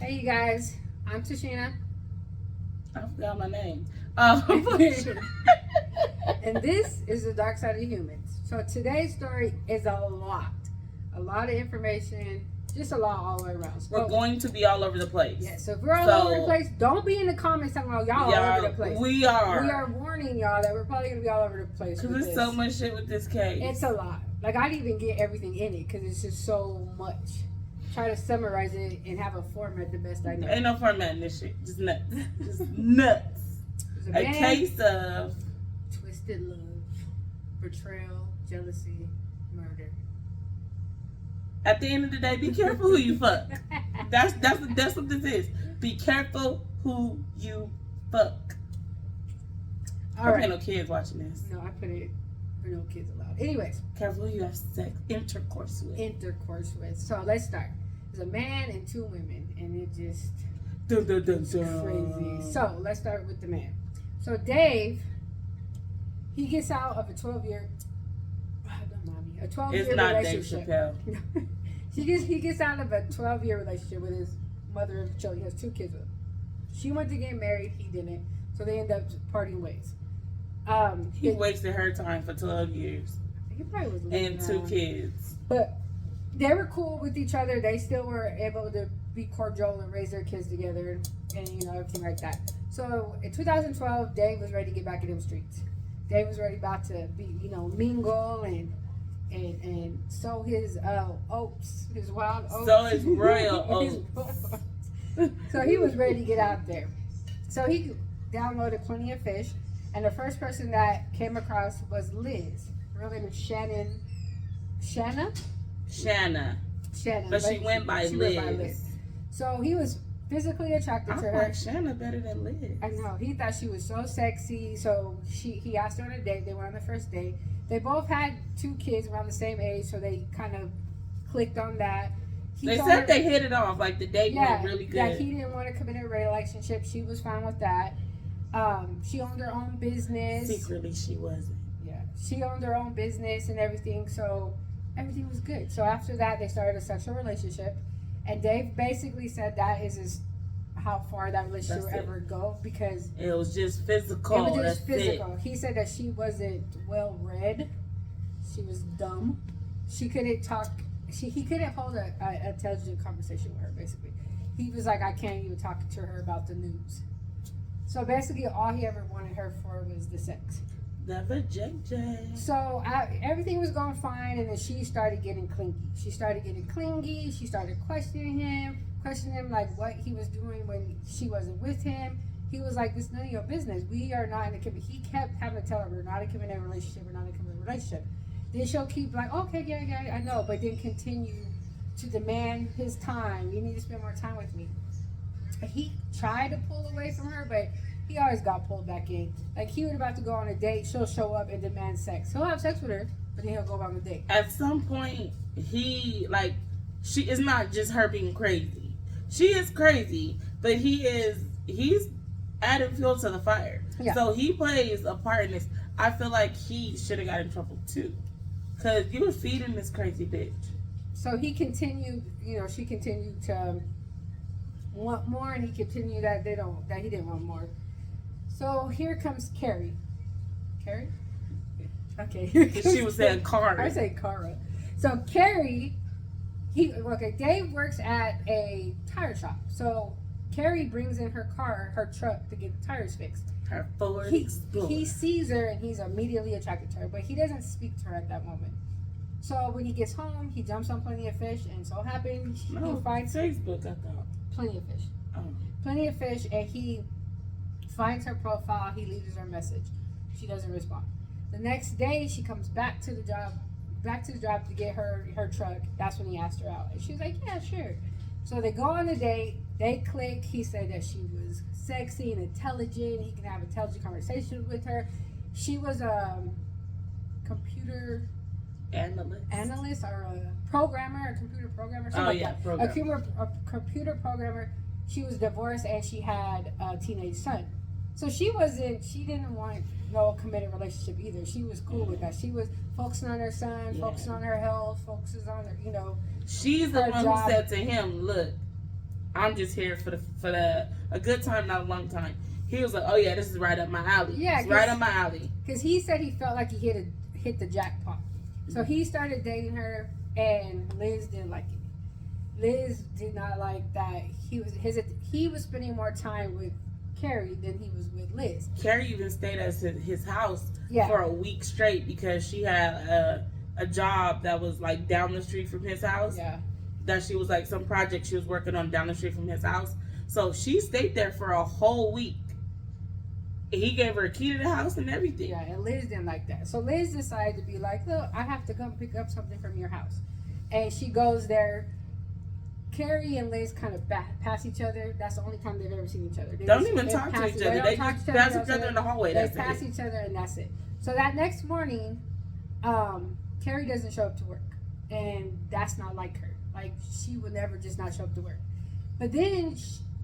Hey, you guys. I'm Tashina. I forgot my name. And this is the Dark Side of Humans. So today's story is a lot of information, just a lot all the way around. We're going to be all over the place. Yeah, so if we're all over the place, don't be in the comments talking about y'all all over the place. We are. We are warning y'all that we're probably going to be all over the place. Because there's so much shit with this case. It's a lot. Like, I didn't even get everything in it because it's just so much. Try to summarize it and have a format the best I know. Ain't no format in this shit. Just nuts. Just nuts. A case of twisted love, betrayal, jealousy, murder. At the end of the day, be careful who you fuck. That's what this is. Be careful who you fuck. I hope ain't no kids watching this. No, I put it for no kids allowed. Anyways. Careful who you have intercourse with. So let's start. There's a man and two women, and it just crazy. So let's start with the man. So Dave, he gets out of a 12-year relationship. He gets out of a 12-year relationship with his mother of children. He has 2 kids with him. She went to get married. He didn't. So they end up parting ways. He wasted her time for 12 years. He probably was and 2 kids. But they were cool with each other. They still were able to be cordial and raise their kids together and, everything like that. So in 2012, Dave was ready to get back in them streets. Dave was ready about to be, mingle and sow his oats, his wild oats. So his royal oats. So he was ready to get out there. So he downloaded Plenty of Fish, and the first person that came across was Liz. Her name is Shanna. But she went by Liz. So he was physically attracted to her. I like Shanna better than Liz. I know. He thought she was so sexy. So he asked her on a date. They went on the first date. They both had 2 kids around the same age, so they kind of clicked on that. They said they hit it off. Like the date went really good. Yeah, he didn't want to commit a relationship. She was fine with that. She owned her own business. Secretly, she wasn't. Yeah, she owned her own business and everything. So everything was good. So after that, they started a sexual relationship, and Dave basically said that is how far that relationship would ever go because it was just physical. It was just physical. He said that she wasn't well read. She was dumb. She couldn't talk. He couldn't hold an intelligent conversation with her. Basically, he was like, I can't even talk to her about the news. So basically, all he ever wanted her for was the sex. The vajayjay. So everything was going fine, and then she started getting clingy. She started questioning him like what he was doing when she wasn't with him. He was like, "It's none of your business. We are not in a commitment." He kept having to tell her, "We're not in a committed relationship. We're not in a committed relationship." Then she'll keep like, "Okay, yeah, I know," but then continue to demand his time. You need to spend more time with me. He tried to pull away from her, but he always got pulled back in. Like, he was about to go on a date, she'll show up and demand sex. He'll have sex with her, but then he'll go on the date. At some point, it's not just her being crazy. She is crazy, but he's adding fuel to the fire. Yeah. So he plays a part in this. I feel like he should have got in trouble too. Because you were feeding this crazy bitch. So he continued, she continued to want more, and he continued that he didn't want more. So here comes Carrie. Carrie? Okay. She was saying Cara. I say Cara. So Carrie, Dave works at a tire shop. So Carrie brings in her truck to get the tires fixed. Her Ford Explorer. He sees her and he's immediately attracted to her, but he doesn't speak to her at that moment. So when he gets home, he jumps on Plenty of Fish, and so happens he finds Facebook. I thought Plenty of Fish. Plenty of Fish, and he finds her profile. He leaves her a message. She doesn't respond. The next day, she comes back to the job to get her truck. That's when he asked her out, and she's like, "Yeah, sure." So they go on a date. They click. He said that she was sexy and intelligent. He can have intelligent conversations with her. She was a computer analyst or a computer programmer. A computer programmer. She was divorced and she had a teenage son. So she didn't want no committed relationship either. She was cool with that. She was focusing on her son, focusing on her health, focuses on her, She's the one who said to him, "Look, I'm just here for a good time, not a long time. He was like, oh yeah, this is right up my alley. Yeah, it's right up my alley. Because he said he felt like he hit the jackpot. So he started dating her, and Liz didn't like it. Liz did not like that he was spending more time with Carrie than he was with Liz. Carrie even stayed at his house Yeah. for a week straight because she had a job that was like down the street from his house. Yeah. That she was like some project she was working on down the street from his house. So she stayed there for a whole week. He gave her a key to the house and everything. Yeah, and Liz didn't like that. So Liz decided to be like, look, I have to come pick up something from your house. And she goes there. Carrie and Liz kind of pass each other. That's the only time they've ever seen each other. They don't even talk to each other. They just pass each other in the hallway. They pass each other and that's it. So that next morning, Carrie doesn't show up to work. And that's not like her. Like, she would never just not show up to work. But then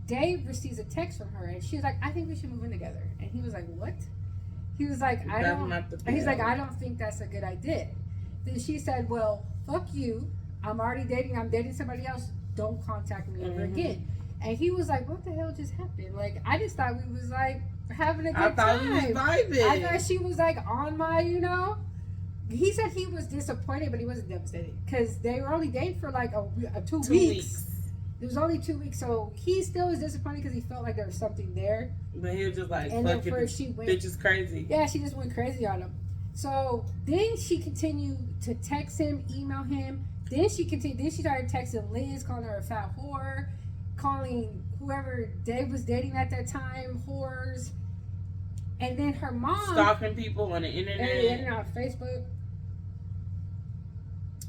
Dave receives a text from her, and she was like, I think we should move in together. And he was like, what? He was like, I don't think that's a good idea. Then she said, well, fuck you. I'm dating somebody else. Don't contact me ever again. And he was like, what the hell just happened? Like, I just thought we was like having a good time. I thought we was vibing. I thought she was like on my, He said he was disappointed, but he wasn't devastated because they were only dating for like 2 weeks. It was only 2 weeks, so he still was disappointed because he felt like there was something there. But he was just like, and then first she went, bitch is crazy. Yeah, she just went crazy on him. So then she continued to text him, email him. Then she started texting Liz, calling her a fat whore, calling whoever Dave was dating at that time whores. And then her mom stalking people on the internet. On Facebook.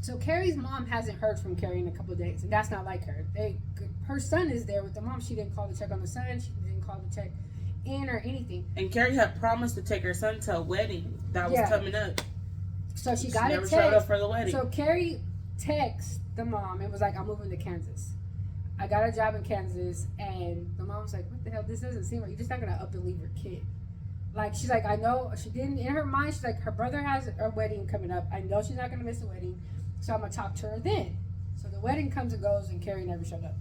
So Carrie's mom hasn't heard from Carrie in a couple of days, and that's not like her. Her son is there with the mom. She didn't call to check on the son. She didn't call to check in or anything. And Carrie had promised to take her son to a wedding that was coming up. So she got a text. Never showed up for the wedding. So Carrie texted the mom and was like, I'm moving to Kansas. I got a job in Kansas. And the mom was like, what the hell? This doesn't seem right. You're just not going to up and leave your kid. Like, she's like, I know. She didn't, in her mind, she's like, her brother has a wedding coming up. I know she's not going to miss the wedding. So I'm going to talk to her then. So the wedding comes and goes, and Carrie never showed up.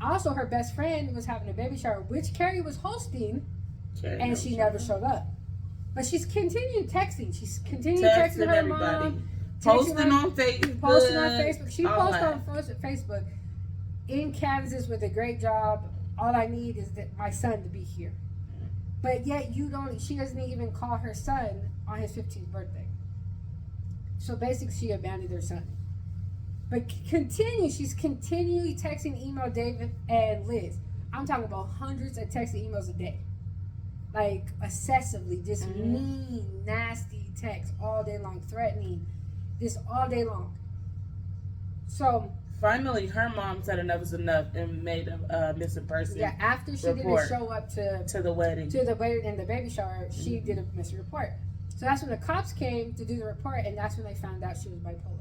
Also, her best friend was having a baby shower, which Carrie was hosting, and she never showed up. But she's continued texting. She's continued texting her mom. Posting on Facebook. She posted on Facebook, in Kansas with a great job. All I need is my son to be here. But yet she doesn't even call her son on his 15th birthday. So basically she abandoned her son. But she's continually texting, email David and Liz. I'm talking about hundreds of texts and emails a day. Like, excessively, just mean, nasty texts all day long, threatening, this all day long. So finally, her mom said enough is enough and made a missing person. Yeah, after she didn't show up to the wedding, and the baby shower, she did a missing report. So that's when the cops came to do the report, and that's when they found out she was bipolar.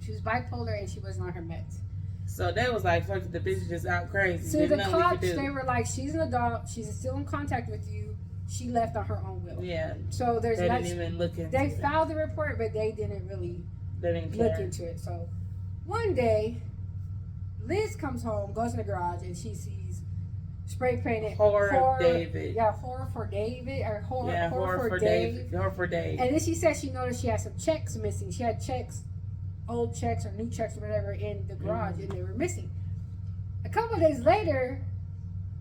She was bipolar, and she wasn't on her meds. So they was like, fuck, the bitch is just out crazy. So the cops, they were like, she's an adult, she's still in contact with you, she left on her own will. Yeah. So they didn't even look into it. They filed the report, but they didn't really look into it. So one day, Liz comes home, goes in the garage, and she sees spray painted Horror David. Yeah, Horror for David, or Horror for Dave. Horror for Dave. And then she said she noticed she had some checks missing. She had checks, old checks or new checks or whatever, in the garage, and they were missing. A couple of days later,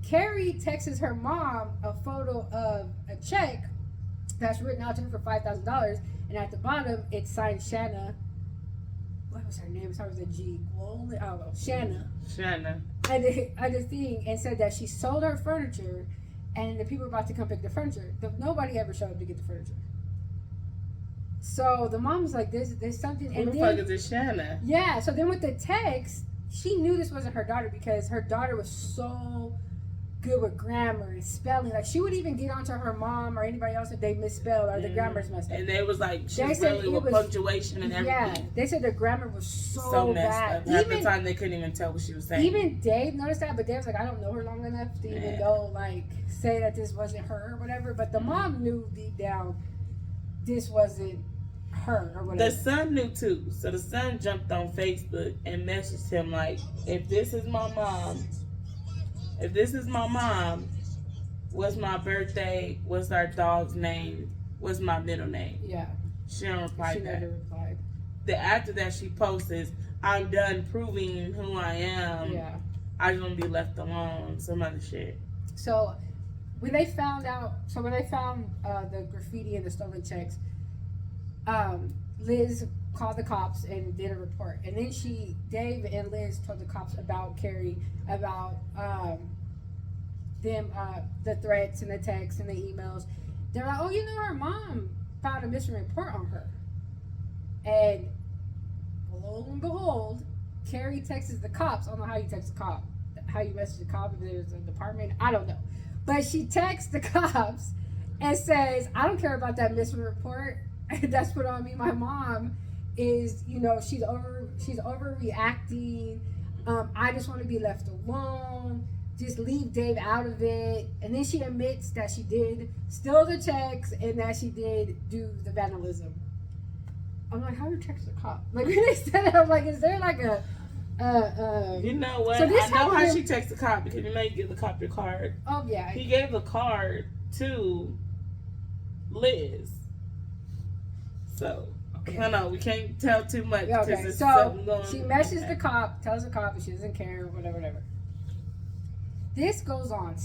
Carrie texts her mom a photo of a check that's written out to her for $5,000, and at the bottom it's signed Shanna. What was her name? It started with a G. Well, I don't know. Shanna. And the thing, and said that she sold her furniture, and the people were about to come pick the furniture. Nobody ever showed up to get the furniture. So the mom was like, "There's something." Who the fuck is this Shanna? Yeah. So then with the text, she knew this wasn't her daughter because her daughter was so good with grammar and spelling. Like, she would even get onto her mom or anybody else if they misspelled or the grammar's messed up. And they was like, she's really with punctuation and everything. Yeah, they said the grammar was so messed bad. up. Half the time they couldn't even tell what she was saying. Even Dave noticed that, but Dave was like, I don't know her long enough to even know, like, say that this wasn't her or whatever. But the mom knew deep down this wasn't her or whatever. The son knew too. So the son jumped on Facebook and messaged him like, if this is my mom, what's my birthday? What's our dog's name? What's my middle name? Yeah. She don't reply She back. never replied. After that, she posts, I'm done proving who I am. Yeah. I just want to be left alone. Some other shit. So when they found the graffiti and the stolen checks, Liz called the cops and did a report. And then Dave and Liz told the cops about Carrie, about the threats and the texts and the emails. They're like, oh, her mom filed a missing report on her. And lo and behold, Carrie texts the cops. I don't know how you text a cop, how you message a cop if there's a department. I don't know. But she texts the cops and says, I don't care about that missing report. That's what on me. My mom is, she's overreacting. I just want to be left alone. Just leave Dave out of it. And then she admits that she did steal the checks and that she did do the vandalism. I'm like, how do you text the cop? Like, when they said it, I'm like, is there like a you know what? So I know how she texts the cop because you give the cop your card. Oh, yeah. He gave the card to Liz. So, okay. No, we can't tell too much. Okay, so she messages the cop, tells the cop that she doesn't care, whatever. This goes on.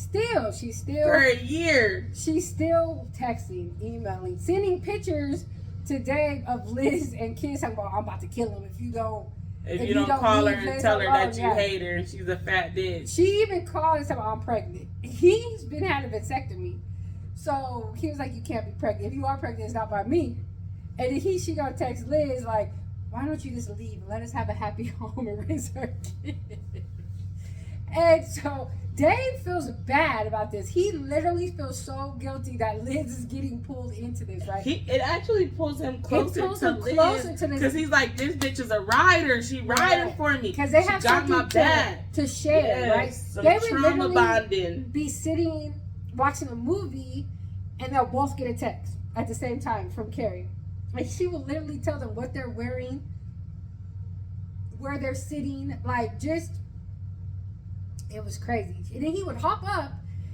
She's still for a year. She's still texting, emailing, sending pictures to Dave of Liz and kids talking about, I'm about to kill him if you don't call her and tell her that you yeah. hate her and she's a fat bitch. She even called and said, I'm pregnant. He's been having a vasectomy. So he was like, you can't be pregnant. If you are pregnant, it's not by me. And then she gonna text Liz like, why don't you just leave and let us have a happy home and raise our kid? And so Dave feels bad about this. He literally feels so guilty that Liz is getting pulled into this, right? It actually pulls him closer to Liz because he's like, this bitch is a rider. She riding for me. Because they have something to share, right? They would literally be sitting watching a movie and they'll both get a text at the same time from Carrie. Like, she will literally tell them what they're wearing, where they're sitting, like, just, it was crazy. And then he would hop up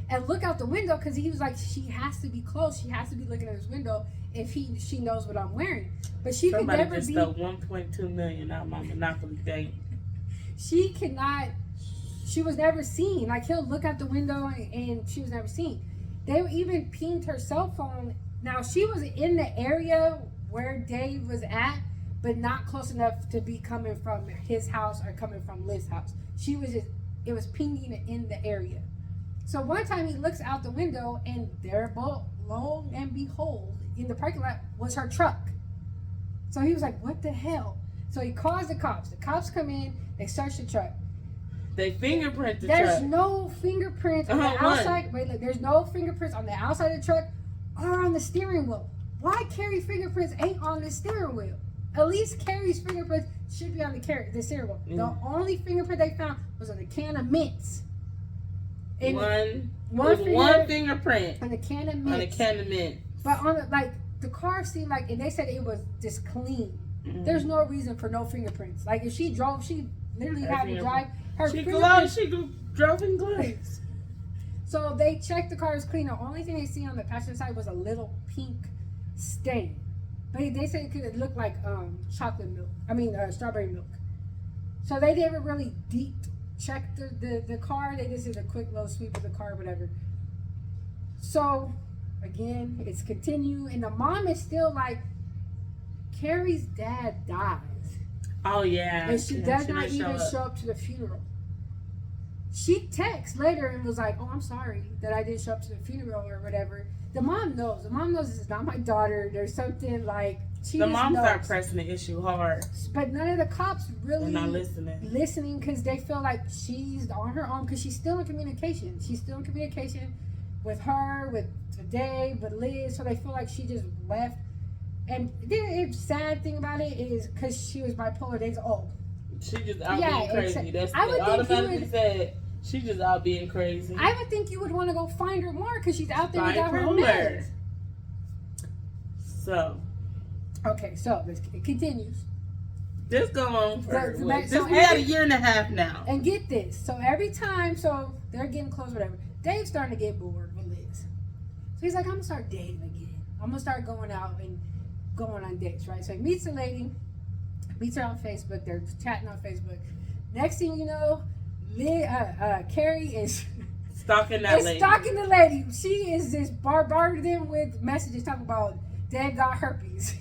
and look out the window because he was like, she has to be close. She has to be looking at his window if she knows what I'm wearing. But she could never be. Somebody just stole $1.2 million out of my Monopoly thing. She was never seen. Like, he'll look out the window and she was never seen. They even pinged her cell phone. Now, she was in the area where Dave was at, but not close enough to be coming from his house or coming from Liz's house. It was pinging in the area. So one time he looks out the window and there, lo and behold, in the parking lot was her truck. So he was like, what the hell? So he calls the cops. The cops come in, they search the truck. They fingerprint the truck. There's no fingerprints on the outside. Wait, look, there's no fingerprints on the outside of the truck or on the steering wheel. Why Carrie's fingerprints ain't on the steering wheel? At least Carrie's fingerprints should be on the steering wheel. Mm. The only fingerprint they found was on the can of mints. One fingerprint on the can of mints. On the can of mints. But on the car seemed like, and they said it was just clean. Mm-hmm. There's no reason for no fingerprints. Like, if she drove, she literally had to drive. She drove in gloves. So they checked the car was clean. The only thing they see on the passenger side was a little pink stain. But they said it could look like strawberry milk. So they didn't really deep check the car. They just did a quick little sweep of the car, whatever. So again, it's continue, and the mom is still like, Carrie's dad dies. Oh yeah. And she does not even show up to the funeral. She texts later and was like, oh, I'm sorry that I didn't show up to the funeral or whatever. The mom knows. The mom knows this is not my daughter. There's something like, the mom started pressing the issue hard. But none of the cops really not listening because they feel like she's on her own because she's still in communication. She's still in communication with her, with Dave, with Liz. So they feel like she just left. And the sad thing about it is because she was bipolar, they go, oh. She just out being crazy. That's what automatically said. She just out being crazy. I would think you would want to go find her more because she's out there without her meds. So, Okay, so it continues. This go on for So we had a year and a half now. And get this. So every time, so they're getting close, whatever. Dave's starting to get bored with Liz. So he's like, I'm gonna start dating again. I'm gonna start going out and going on dates, right? So he meets a lady, meets her on Facebook. They're chatting on Facebook. Next thing you know, Carrie is stalking that lady. Stalking the lady. She is just bombarding them with messages talking about Dad got herpes.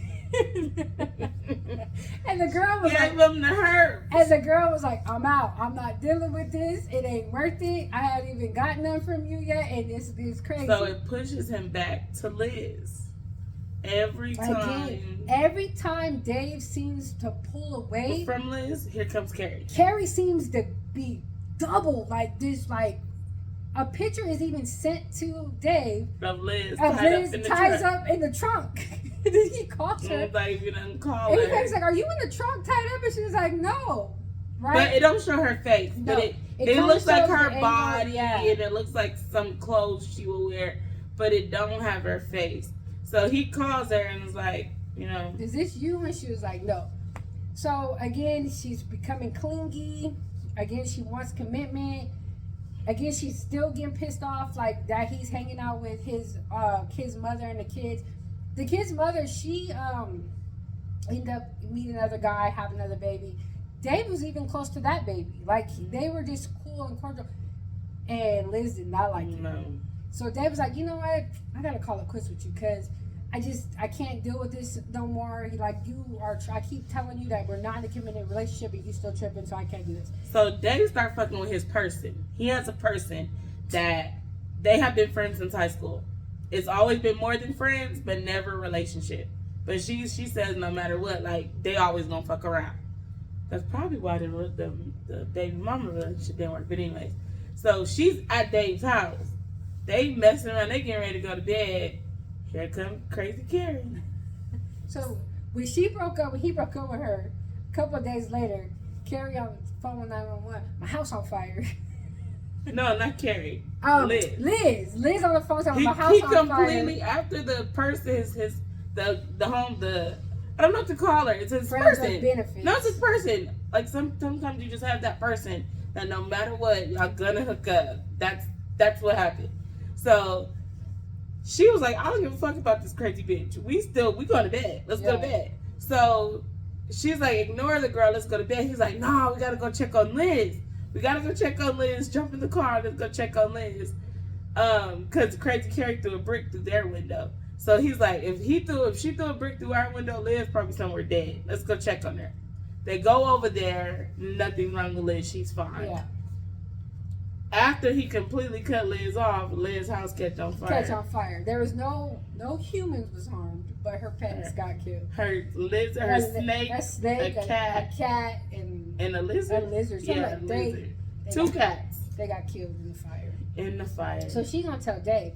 And the girl was gave him the herpes. And the girl was like, I'm out. I'm not dealing with this. It ain't worth it. I haven't even gotten none from you yet, and this is crazy. So it pushes him back to Liz. Every time Dave seems to pull away from Liz, here comes Carrie. Carrie seems to be double like this, like a picture is even sent to Dave of Liz tied up in the trunk. Then he calls her. Like, you didn't call her. He's like, "Are you in the trunk tied up?" And she was like, "No." Right? But it don't show her face. No, but it looks like her body, and it looks like some clothes she will wear, but it don't have her face. So he calls her and is like, you know, "Is this you?" And she was like, "No." So again, she's becoming clingy. Again, she wants commitment. Again, she's still getting pissed off like that he's hanging out with his kid's mother and the kids. The kid's mother, she ended up meeting another guy, having another baby. Dave was even close to that baby. Like, they were just cool and cordial. And Liz did not like it. No. So Dave was like, you know what? I got to call it quits with you because I can't deal with this no more. He like, I keep telling you that we're not in a committed relationship and you still tripping, so I can't do this. So Dave started fucking with his person. He has a person that they have been friends since high school. It's always been more than friends, but never a relationship. But she says no matter what, like, they always gonna fuck around. That's probably why the baby mama relationship didn't work. But anyways, so she's at Dave's house. They messing around. They getting ready to go to bed. Here comes crazy Carrie. So when he broke up with her, a couple of days later, Carrie on the phone with 911, my house on fire. No, not Carrie. Liz on the phone talking about my house on fire. He completely after the person the I don't know what to call her. It's his friends person. Benefits. No, it's his person. Like sometimes you just have that person that no matter what, y'all gonna hook up. That's what happened. So she was like, I don't give a fuck about this crazy bitch. We going to bed. Let's go to bed. So she's like, ignore the girl. Let's go to bed. He's like, no, we gotta go check on Liz. We gotta go check on Liz. Jump in the car. Let's go check on Liz. Cause crazy Carrie threw a brick through their window. So he's like, if she threw a brick through our window, Liz probably somewhere dead. Let's go check on her. They go over there. Nothing wrong with Liz. She's fine. Yeah. After he completely cut Liz off, Liz's house catch on fire. There was no humans was harmed, but her pets got killed. Her snake, a cat, and a lizard. A lizard. Yeah, lizard. Two cats. They got killed in the fire. So she gonna tell Dave,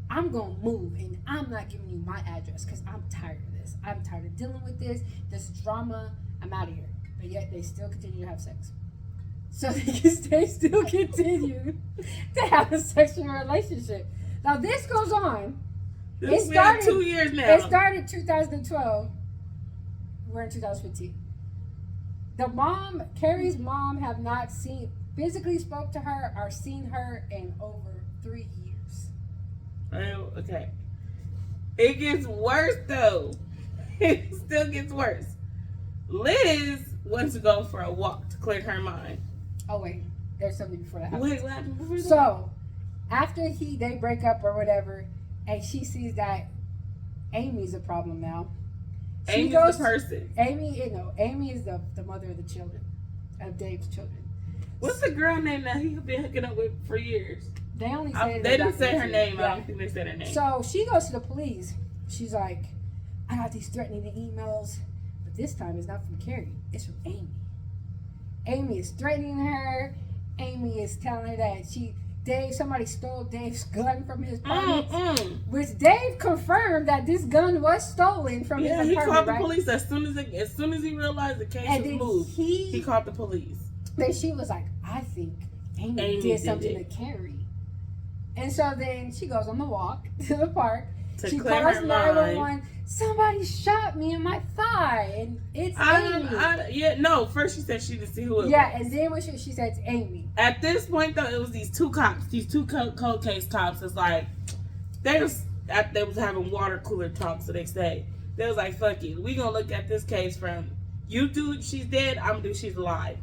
I'm gonna move and I'm not giving you my address because I'm tired of this. I'm tired of dealing with this drama. I'm out of here. But yet they still continue to have sex. So they still continue to have a sexual relationship. Now this goes on. It started 2 years now. It started 2012. We're in 2015. Carrie's mom, have not physically spoke to her or seen her in over 3 years. Oh, okay. It gets worse though. It still gets worse. Liz wants to go for a walk to clear her mind. Oh wait, there's something before that happens. Wait, what happened before that? So, after they break up or whatever, and she sees that Amy's a problem now. Amy's the person. Amy is the mother of the children, of Dave's children. What's the girl name that he's been hooking up with for years? They only said they didn't say her name. Yeah. I don't think they said her name. So she goes to the police. She's like, I got these threatening emails, but this time it's not from Carrie. It's from Amy. Amy is threatening her. Amy is telling her that somebody stole Dave's gun from his apartment. Which Dave confirmed that this gun was stolen from his apartment. Yeah, he called the police as soon as he realized the case was moved. He called the police. Then she was like, I think Amy did something to Carrie. And so then she goes on the walk to the park She clear calls her 911. mind. Somebody shot me in my thigh, and it's Amy. First she said she didn't see who it was. Yeah, and then when she said it's Amy. At this point, though, it was these two cops, these two cold case cops. It's like they was having water cooler talks the next day. They was like, "Fuck it, we gonna look at this case from you do she's dead, I'm gonna do she's alive."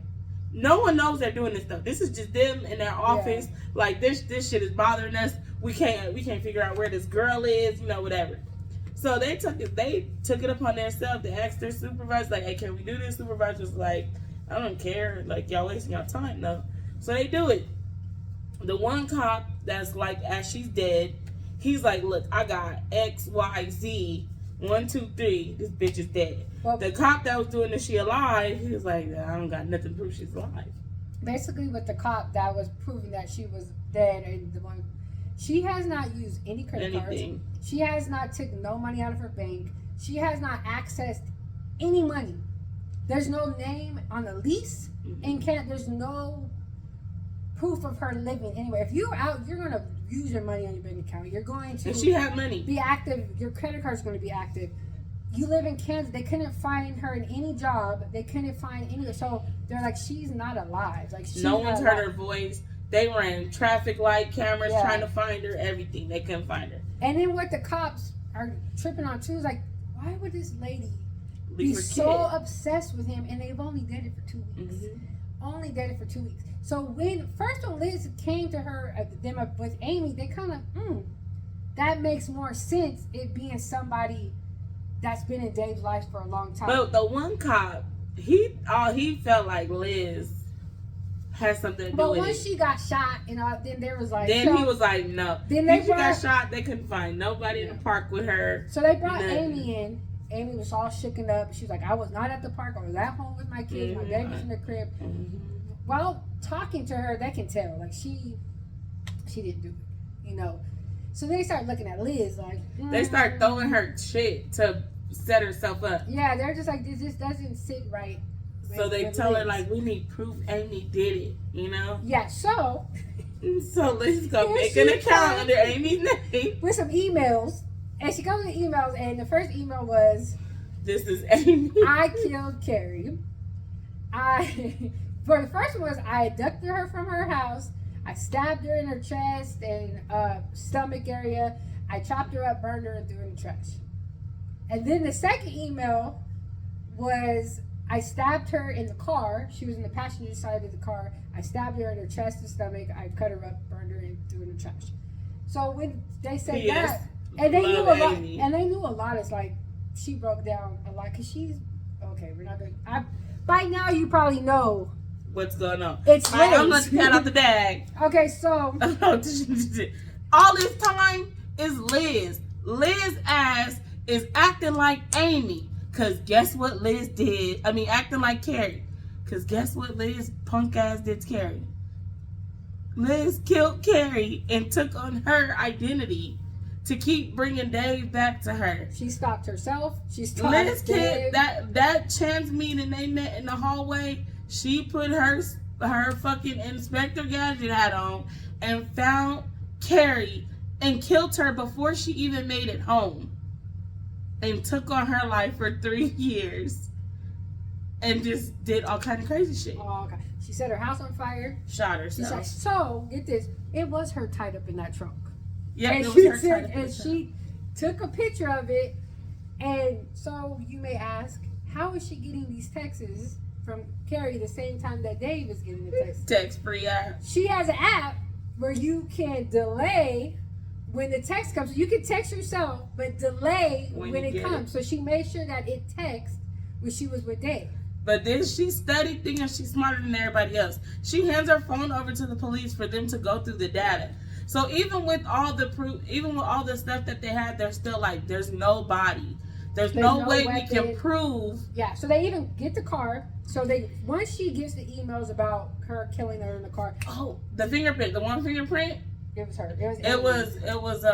No one knows they're doing this stuff. This is just them in their office. Yeah. Like this shit is bothering us. We can't figure out where this girl is. Whatever. So they took it upon themselves to ask their supervisor, like, "Hey, can we do this?" Supervisor's like, "I don't care. Like, y'all wasting your time, though." So they do it. The one cop that's like, as she's dead, he's like, "Look, I got X, Y, Z, 1, 2, 3. This bitch is dead." Well, the cop that was doing this, she alive, he was like, "I don't got nothing to prove she's alive." Basically, with the cop that was proving that she was dead, and the one, she has not used any credit cards. She has not took no money out of her bank. She has not accessed any money. There's no name on the lease, and there's no proof of her living anywhere. If you're out, you're gonna use your money on your bank account. You're going to. If she had money, be active. Your credit card's going to be active. You live in Kansas. They couldn't find her in any job. They couldn't find any. So they're like, she's not alive. Like no one's heard her voice. They ran traffic light cameras trying to find her. Everything, they couldn't find her. And then what the cops are tripping on too is like, why would this lady be so obsessed with him? And they've only dated for 2 weeks. Only dated for 2 weeks. So when Liz came to her them with Amy, they kind of that makes more sense. It being somebody that's been in Dave's life for a long time. But the one cop, he felt like Liz had something to do with it. But once she got shot, then there was like. Then he was like, no. Then she got shot. They couldn't find nobody in the park with her. So they brought Amy in. Amy was all shooken up. She was like, "I was not at the park. I was at home with my kids. My baby's in the crib." While talking to her, they can tell like she didn't do it, So they start looking at Liz like they start throwing her shit to set herself up. Yeah, they're just like, this doesn't sit right. So they tell her like, we need proof Amy did it, Yeah, so Liz go make an account under Amy's name with some emails, and she goes to the emails, and the first email was, "This is Amy. I killed Carrie. For the first one was, I abducted her from her house. I stabbed her in her chest and stomach area. I chopped her up, burned her, and threw her in the trash." And then the second email was, I stabbed her in the car. She was in the passenger side of the car. I stabbed her in her chest and stomach. I cut her up, burned her, and threw her in the trash. So when they said that, and they knew a lot, and they knew a lot. It's like she broke down a lot because she's okay. We're not gonna. By now, you probably know what's going on. It's Liz. I'm not the cat out the bag. Okay, so all this time is Liz. Liz ass is acting like Amy. Cause guess what Liz did? I mean, acting like Carrie. Cause guess what Liz punk ass did to Carrie? Liz killed Carrie and took on her identity to keep bringing Dave back to her. She stalked herself. She stalked Liz Dave. That chance meeting they met in the hallway. She put her fucking Inspector Gadget hat on and found Carrie and killed her before she even made it home. And took on her life for 3 years. And just did all kind of crazy shit. Oh, okay. She set her house on fire. Shot herself. Like, so, get this. It was her tied up in that trunk. Yeah, and it was her tied up in and she took a picture of it. And so, you may ask, how is she getting these texts from Carrie the same time that Dave is getting the text? Text-free app. She has an app where you can delay when the text comes. You can text yourself, but delay when it comes. So she made sure that it texts when she was with Dave. But then she studied thinking she's smarter than everybody else. She hands her phone over to the police for them to go through the data. So even with all the proof, even with all the stuff that they had, they're still like, there's no body. There's no way we can prove. Yeah, so they even get the car. So once she gives the emails about her killing her in the car. Oh, the fingerprint, the one fingerprint. It was her. It was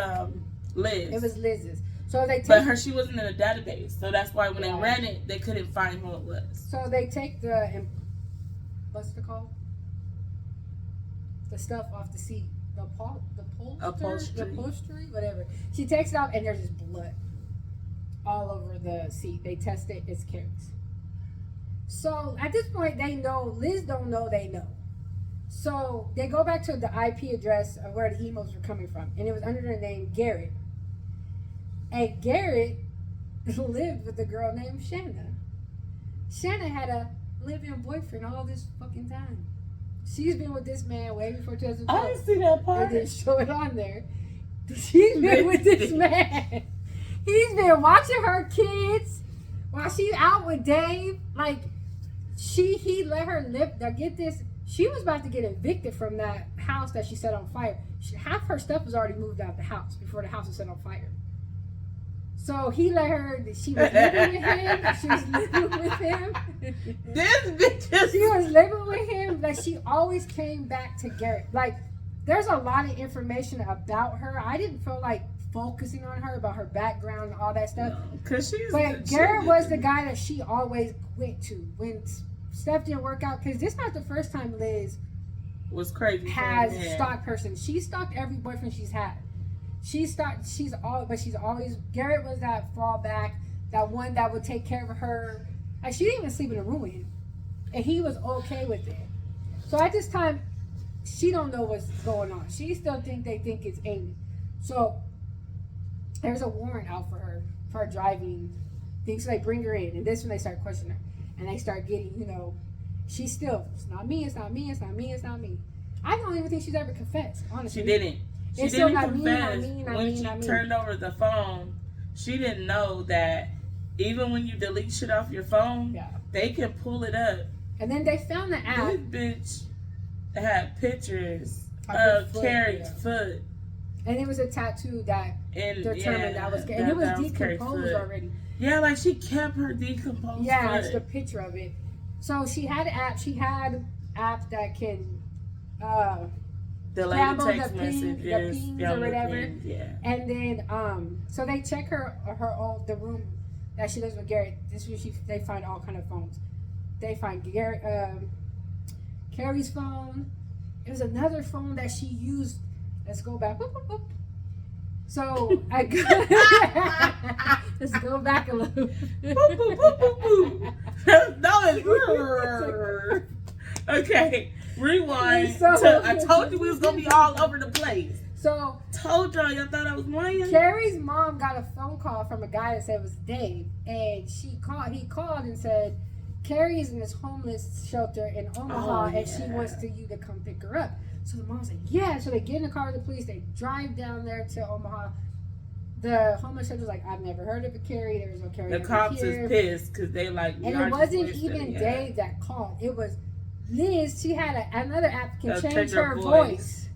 Liz. It was Liz's. So she wasn't in a database, so that's why when they ran it, they couldn't find who it was. So they take what's it called? The stuff off the seat upholstery, whatever. She takes it off, and there's just blood all over the seat. They test it; it's Carrie's. So at this point, they know. Liz don't know. They know. So they go back to the IP address of where the emails were coming from, and it was under the name Garrett. And Garrett lived with a girl named Shanna. Shanna had a live-in boyfriend all this fucking time. She's been with this man way before 2012. I didn't see that part. They didn't show it on there. She's been with this man. He's been watching her kids while she's out with Dave. Like, he let her live. Now get this. She was about to get evicted from that house that she set on fire. Half her stuff was already moved out the house before the house was set on fire. So he let her. She was living with him. She was living with him. This bitch. She was living with him. Like, she always came back to Garrett. Like, there's a lot of information about her. I didn't feel like focusing on her, about her background and all that stuff. No, cause but Garrett was the guy that she always went to when stuff didn't work out. Because this is not the first time Liz was crazy. Has stalked person. She stalked every boyfriend she's had. But she's always, Garrett was that fallback, that one that would take care of her. Like, she didn't even sleep in a room with him, and he was okay with it. So at this time, she don't know what's going on. She still they think it's Amy. So there's a warrant out for her for driving things. So they bring her in, and this when they start questioning her, and they start getting, she's still, it's not me, it's not me, it's not me, it's not me. I don't even think she's ever confessed, honestly. She didn't. She it's didn't still confess when she turned over the phone. She didn't know that even when you delete shit off your phone, they can pull it up. And then they found the app. This bitch had pictures of Carrie's foot. And it was a tattoo that determined that was Carrie. And it was decomposed already. Yeah, like she kept her decomposed foot. It's the picture of it. So she had an app. She had apps that can delete text messages, the pings or whatever. Yeah. And then so they check the room that she lives with Garrett. This is where they find all kind of phones. They find Carrie's phone. It was another phone that she used. Let's go back. Boop, boop, boop. So let's go back a little. No, okay. Rewind. I told you we was gonna be all over the place. So told y'all thought I was lying. Carrie's mom got a phone call from a guy that said it was Dave, and he called and said Carrie is in this homeless shelter in Omaha, and she wants you to come pick her up. So the mom's like, yeah. So they get in the car with the police. They drive down there to Omaha. The homeless shelter's like, I've never heard of a Carrie. There was no Carrie. The cops is pissed because they like. And it wasn't even Dave that called. It was Liz. She had another applicant change her voice.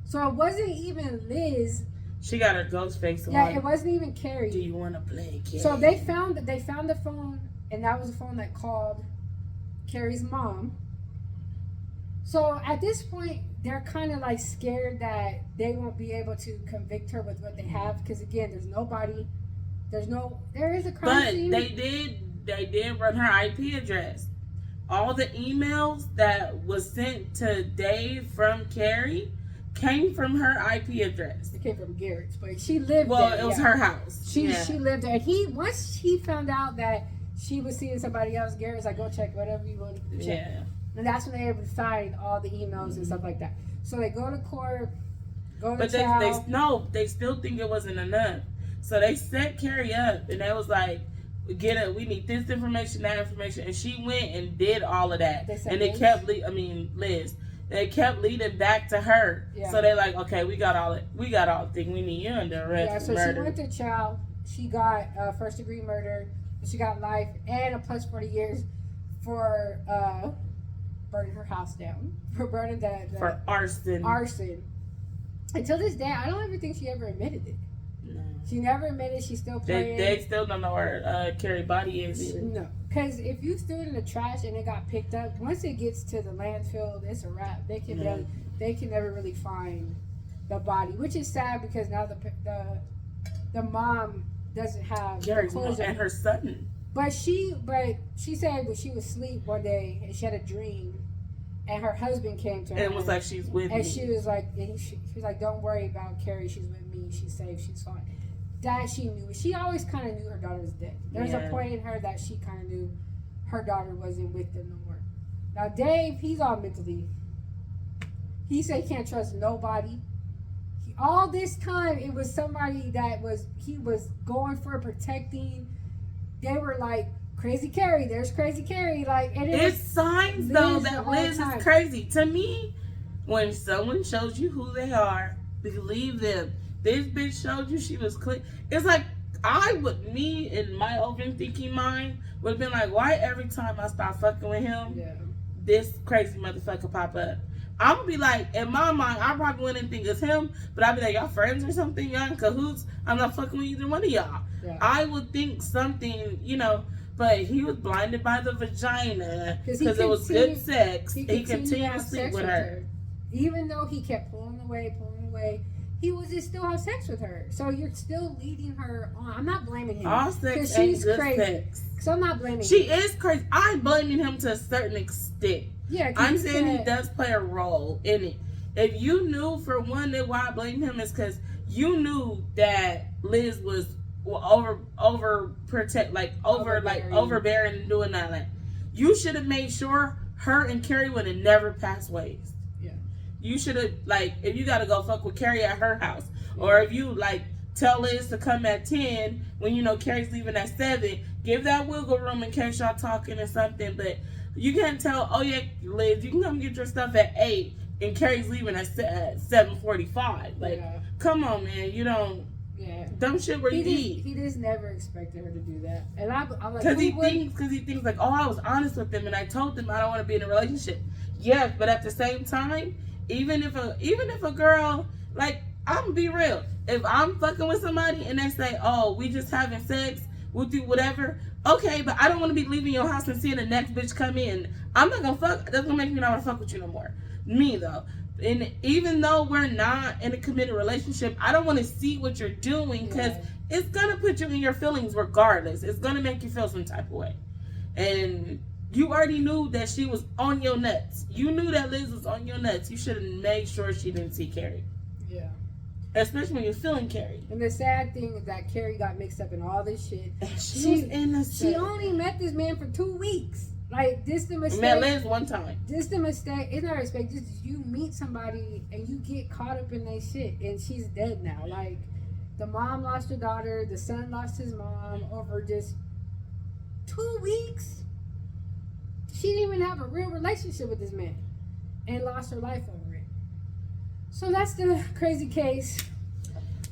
So it wasn't even Liz. She got her ghost face on. Yeah, it wasn't even Carrie. Do you want to play Carrie? So they found the phone, and that was the phone that called Carrie's mom. So at this point, they're kind of like scared that they won't be able to convict her with what they have, because again, there is a crime scene. But they did run her IP address. All the emails that was sent to Dave from Carrie came from her IP address. It came from Garrett's, but she lived there. Well, it was her house. She lived there. And once he found out that she was seeing somebody else, Garrett's like, go check whatever you want to check. Yeah. And that's when they were able to find all the emails and stuff like that. So they go to court, But they still think it wasn't enough. So they set Carrie up, and they was like, we need this information, that information. And she went and did all of that. And they kept, Liz. They kept leading back to her. Yeah. So they're like, okay, we got all the thing we need. You under arrest for murder. She went to trial. She got first degree murder. She got life and a plus 40 years for burning her house down. For burning for arson. Arson. Until this day, I don't even think she ever admitted it. No. She never admitted. She's still playing. They still don't know where Carrie body is either. No. Because if you threw it in the trash and it got picked up, once it gets to the landfill, it's a wrap. They can never really find the body, which is sad because now the mom doesn't have Carrie's closure and her son. But she said when she was asleep one day and she had a dream and her husband came to her and was like, she's with and me. she was like, she was like, don't worry about Carrie, she's with me, she's safe, she's fine. That she knew. She always kind of knew her daughter was dead. There's a point in her that she kind of knew her daughter wasn't with them no more. Now Dave, he's all mentally. He said he can't trust nobody. All this time, it was somebody that he was going for, protecting. They were like, Crazy Carrie, there's Crazy Carrie. Like, and it's signs though that Liz is crazy. To me, when someone shows you who they are, believe them. This bitch showed you she was clean. It's like, me in my overthinking mind would have been like, why every time I stop fucking with him, this crazy motherfucker pop up? I'm gonna be like, in my mind, I probably wouldn't think it's him, but I'd be like, y'all friends or something? Y'all in cahoots? I'm not fucking with either one of y'all. Yeah. I would think something, but he was blinded by the vagina because it was good sex. He continued to sleep with her. Even though he kept pulling away, he was just still have sex with her. So you're still leading her on. I'm not blaming him. All sex ain't good sex. So I'm not blaming him. She is crazy. I'm blaming him to a certain extent. Yeah, I'm saying he does play a role in it. If you knew, for one, that why I blame him is because you knew that Liz was overbearing and doing that. Like, you should have made sure her and Carrie would have never passed ways. Yeah, you should have, like, if you got to go fuck with Carrie at her house, or if you like tell Liz to come at 10 when Carrie's leaving at 7, give that wiggle room in case y'all talking or something, but. You can't tell, oh yeah, Liz, you can come get your stuff at 8 and Carrie's leaving at 7:45. Like, come on, man. You don't. Yeah. Dumb shit where you eat. He just never expected her to do that. And I'm like, because he thinks like, oh, I was honest with them and I told them I don't want to be in a relationship. Yes, but at the same time, even if a girl, like, I'm gonna be real. If I'm fucking with somebody and they say, oh, we just having sex, we'll do whatever. Okay, but I don't want to be leaving your house and seeing the next bitch come in. I'm not gonna fuck. That's gonna make me not want to fuck with you no more. Me though, and even though we're not in a committed relationship, I don't want to see what you're doing because it's gonna put you in your feelings regardless. It's gonna make you feel some type of way, and you already knew that she was on your nuts. You knew that Liz was on your nuts. You should have made sure she didn't see Carrie. Yeah. Especially when you're feeling Carrie. And the sad thing is that Carrie got mixed up in all this shit. She's innocent. She only met this man for 2 weeks. Like, this the mistake. Met Liz one time. This the mistake. It's not a mistake. Just you meet somebody and you get caught up in their shit, and she's dead now. Like, the mom lost her daughter, the son lost his mom over just 2 weeks. She didn't even have a real relationship with this man, and lost her life over it. So that's the crazy case.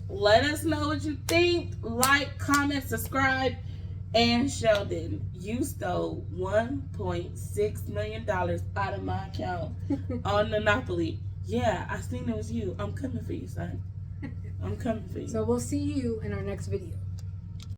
Let us know what you think. Like, comment, subscribe. And Sheldon, you stole $1.6 million out of my account on Monopoly. Yeah, I seen it was you. I'm coming for you, son. I'm coming for you. So we'll see you in our next video.